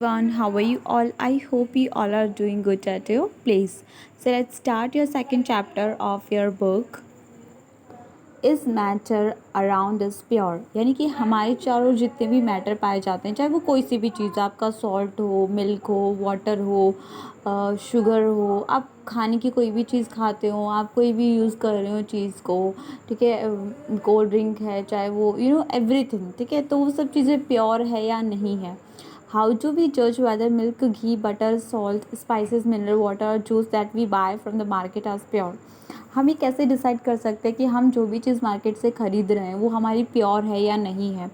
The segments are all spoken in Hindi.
Everyone, how are you all? I hope you all are doing good at your place. So let's start your second chapter of your book. Is matter around is pure, यानी कि हमारे चारों जितने भी मैटर पाए जाते हैं, चाहे वो कोई सी भी चीज़, आपका सॉल्ट हो, मिल्क हो, वाटर हो, शुगर हो, आप खाने की कोई भी चीज़ खाते हो, आप कोई भी यूज़ कर रहे हो चीज़ को, ठीक है, कोल्ड ड्रिंक है, चाहे वो एवरीथिंग, ठीक है, तो वो सब चीज़ें प्योर है या नहीं है. हाउ डू वी जज whether milk, ghee, butter, salt, spices, mineral water, juice that we buy from the market are pure? हम ये कैसे डिसाइड कर सकते हैं कि हम जो भी चीज़ मार्केट से ख़रीद रहे हैं वो हमारी प्योर है या नहीं है?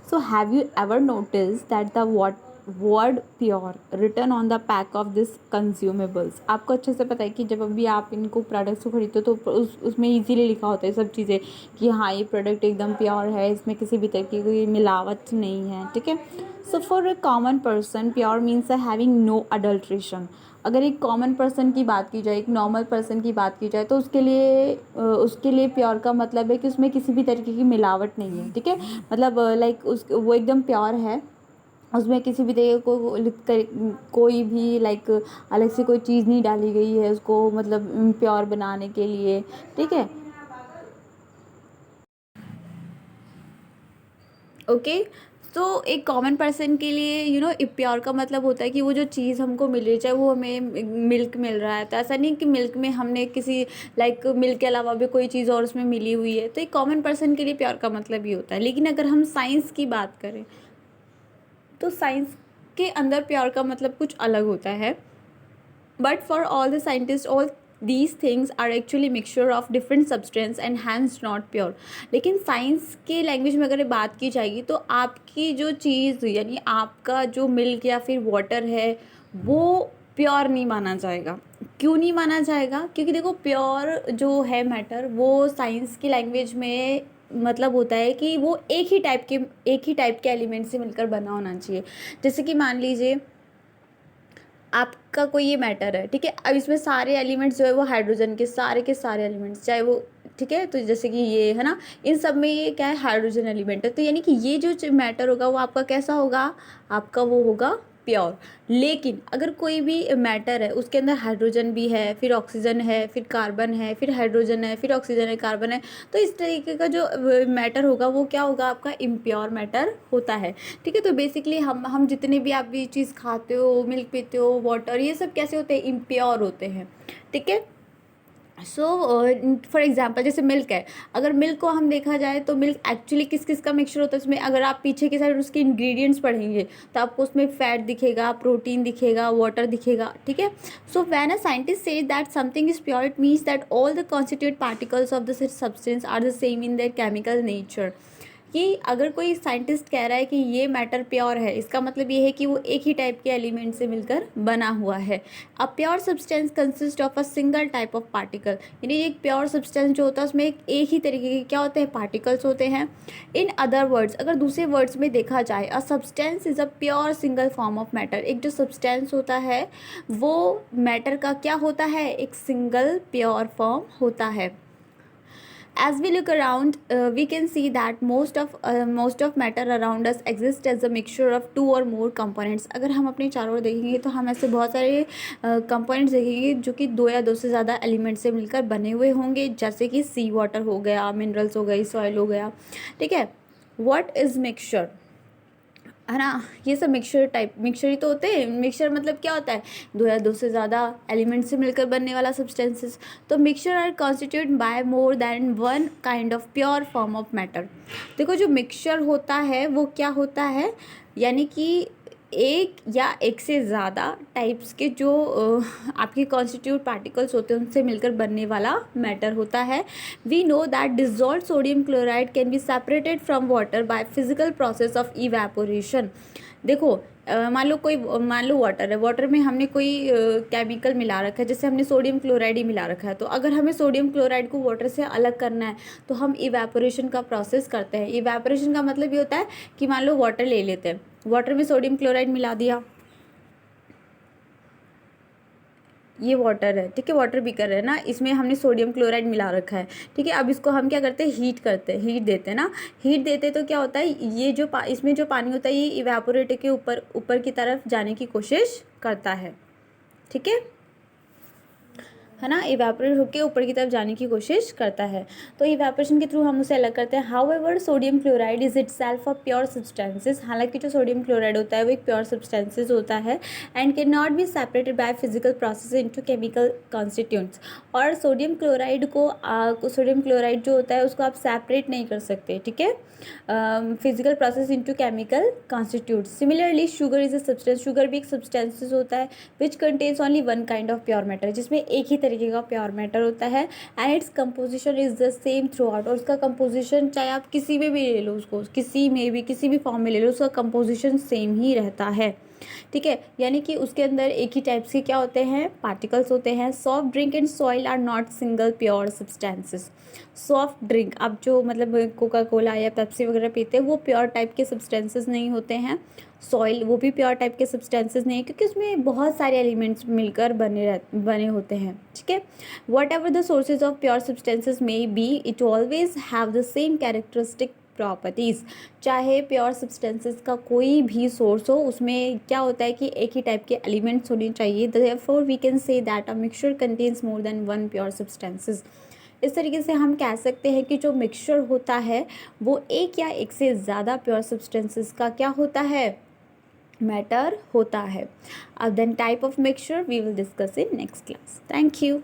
So have you ever notice that the word pure return on the pack of this consumables? आपको अच्छे से पता है कि जब अभी आप इनको प्रोडक्ट्स को खरीदते हो तो उसमें इजीली लिखा होता है सब चीज़ें कि हाँ, ये प्रोडक्ट एकदम प्योर है, इसमें किसी भी तरह की कोई मिलावट नहीं है, ठीक है. So for a common person pure means having no adulteration. अगर एक कॉमन पर्सन की बात की जाए, एक नॉर्मल पर्सन की बात की जाए, तो उसके लिए प्योर का मतलब है कि उसमें किसी भी तरीके की मिलावट नहीं है, ठीक है. मतलब लाइक वो एकदम प्योर है, उसमें किसी भी तरीके कोई भी लाइक अलग से कोई चीज़ नहीं डाली गई है उसको मतलब प्योर बनाने के लिए, ठीक है. ओके. तो एक कॉमन पर्सन के लिए प्योर का मतलब होता है कि वो जो चीज़ हमको मिल रही है, चाहे वो हमें मिल्क मिल रहा है, तो ऐसा नहीं कि मिल्क में हमने किसी लाइक मिल्क के अलावा भी कोई चीज़ और उसमें मिली हुई है. तो एक कॉमन पर्सन के लिए प्योर का मतलब ये होता है. लेकिन अगर हम साइंस की बात करें तो साइंस के अंदर प्योर का मतलब कुछ अलग होता है. But for all the scientist all these things are actually mixture of different substance and hence not pure. लेकिन साइंस के लैंग्वेज में अगर बात की जाएगी तो आपकी जो चीज़ यानी आपका जो मिल्क या फिर वाटर है वो प्योर नहीं माना जाएगा. क्यों नहीं माना जाएगा? क्योंकि देखो, प्योर जो है मैटर वो साइंस की लैंग्वेज में मतलब होता है कि वो एक ही टाइप के एलिमेंट से मिलकर बना होना चाहिए. जैसे कि मान लीजिए आपका कोई ये मैटर है, ठीक है, अब इसमें सारे एलिमेंट्स जो है वो हाइड्रोजन के सारे एलिमेंट्स, चाहे वो, ठीक है, तो जैसे कि ये है ना, इन सब में ये क्या है, हाइड्रोजन एलिमेंट है. तो यानी कि ये जो मैटर होगा वो आपका कैसा होगा, आपका वो होगा प्योर. लेकिन अगर कोई भी मैटर है उसके अंदर हाइड्रोजन भी है, फिर ऑक्सीजन है, फिर कार्बन है, फिर हाइड्रोजन है, फिर ऑक्सीजन है, कार्बन है, तो इस तरीके का जो मैटर होगा वो क्या होगा, आपका इम्प्योर मैटर होता है, ठीक है. तो बेसिकली हम जितने भी आप भी चीज़ खाते हो, मिल्क पीते हो, वाटर, ये सब कैसे होते हैं, इम्प्योर होते हैं, ठीक है. सो फॉर एग्जाम्पल जैसे मिल्क है, अगर मिल्क को हम देखा जाए तो मिल्क एक्चुअली किस किस का मिक्सचर होता है उसमें. अगर आप पीछे की साइड उसके इंग्रेडिएंट्स पढ़ेंगे तो आपको उसमें फैट दिखेगा, प्रोटीन दिखेगा, वाटर दिखेगा, ठीक है. So when a scientist say that something is pure, it means that all the constitute particles of the substance are the same in their chemical nature. कि अगर कोई साइंटिस्ट कह रहा है कि ये मैटर प्योर है, इसका मतलब ये है कि वो एक ही टाइप के एलिमेंट से मिलकर बना हुआ है. A pure substance consist of a single type of particle, यानी एक प्योर सब्सटेंस जो होता है उसमें एक ही तरीके के क्या होते हैं, पार्टिकल्स होते हैं. इन अदर वर्ड्स, अगर दूसरे वर्ड्स में देखा जाए, a substance is a pure single form of matter. एक जो सब्सटेंस होता है वो मैटर का क्या होता है, एक सिंगल प्योर फॉर्म होता है. As we look around, we can see that most of matter around us exists as a mixture of two or more components. अगर हम अपने चारों ओर देखेंगे तो हम ऐसे बहुत सारे कंपोनेंट्स देखेंगे जो कि दो या दो से ज़्यादा एलिमेंट से मिलकर बने हुए होंगे, जैसे कि सी वाटर हो गया, मिनरल्स हो गई, सॉइल हो गया, ठीक है. व्हाट इज़ मिक्सचर, है ना, ये सब मिक्सचर ही तो होते हैं. मिक्सचर मतलब क्या होता है, दो या दो से ज़्यादा एलिमेंट से मिलकर बनने वाला सब्सटेंसेस. तो mixture are constitute by more than one kind of pure form of matter. देखो, जो मिक्सचर होता है वो क्या होता है, यानी कि एक या एक से ज़्यादा टाइप्स के जो आपके कॉन्स्टिट्यूट पार्टिकल्स होते हैं उनसे मिलकर बनने वाला मैटर होता है. We know that dissolve sodium chloride can be separated from water by physical process of evaporation. देखो, मान लो वाटर है, वाटर में हमने कोई केमिकल मिला रखा है, जैसे हमने सोडियम क्लोराइड ही मिला रखा है. तो अगर हमें सोडियम क्लोराइड को वाटर से अलग करना है तो हम इवेपोरेशन का प्रोसेस करते हैं. इवेपोरेशन का मतलब ये होता है कि मान लो वाटर ले लेते हैं, वाटर में सोडियम क्लोराइड मिला दिया, ये वाटर है, ठीक है, वाटर बीकर है ना, इसमें हमने सोडियम क्लोराइड मिला रखा है, ठीक है। अब इसको हम क्या करते हैं, हीट करते हैं, हीट देते हैं ना, हीट देते तो क्या होता है, ये जो इसमें जो पानी होता है ये इवेपोरेट के ऊपर ऊपर की तरफ जाने की कोशिश करता है, ठीक है ना, इवेपोरेट होकर ऊपर की तरफ जाने की कोशिश करता है। तो इवेपोरेशन के थ्रू हम उसे अलग करते हैं। However sodium chloride is itself a pure substances, हालांकि जो सोडियम क्लोराइड होता है वो एक प्योर सब्सटेंसेस होता है and can not be separated by physical process into chemical constituents. और सोडियम क्लोराइड को सोडियम क्लोराइड जो होता है उसको आप सेपरेट नहीं कर सकते, ठीक है, physical process into chemical constitute. Similarly sugar is a substance, sugar भी एक सब्सटेंसेस होता है which contains only one kind of pure matter, जिसमें एक ही तरीके का प्योर मैटर होता है and its composition is the same through out. और उसका कंपोजिशन चाहे आप किसी में भी ले लो, उसको किसी में भी किसी भी फॉर्म में ले लो, उसका कंपोजिशन सेम ही रहता है, ठीक है। यानी कि उसके अंदर एक ही टाइप्स के क्या होते हैं, पार्टिकल्स होते हैं। Soft drink and soil are not single pure substances. Soft drink, अब जो मतलब कोका कोला या पेप्सी वगैरह पीते हैं वो प्योर टाइप के सब्सटेंसेस नहीं होते हैं। सॉइल वो भी प्योर टाइप के सब्सटेंसेस नहीं है, क्योंकि उसमें बहुत सारे एलिमेंट्स मिलकर बने होते हैं, ठीक है। What ever the sources of pure substances may be, it always have the same characteristic properties. चाहे प्योर सब्सटेंसेस का कोई भी सोर्स हो, उसमें क्या होता है कि एक ही टाइप के एलिमेंट्स होने चाहिए। Therefore we can say that a mixture contains more than one pure substances. इस तरीके से हम कह सकते हैं कि जो मिक्सचर होता है वो एक या एक से ज़्यादा प्योर सब्सटेंसेस का क्या होता है, मैटर होता है। अब then type of mixture we will discuss in next class. Thank you.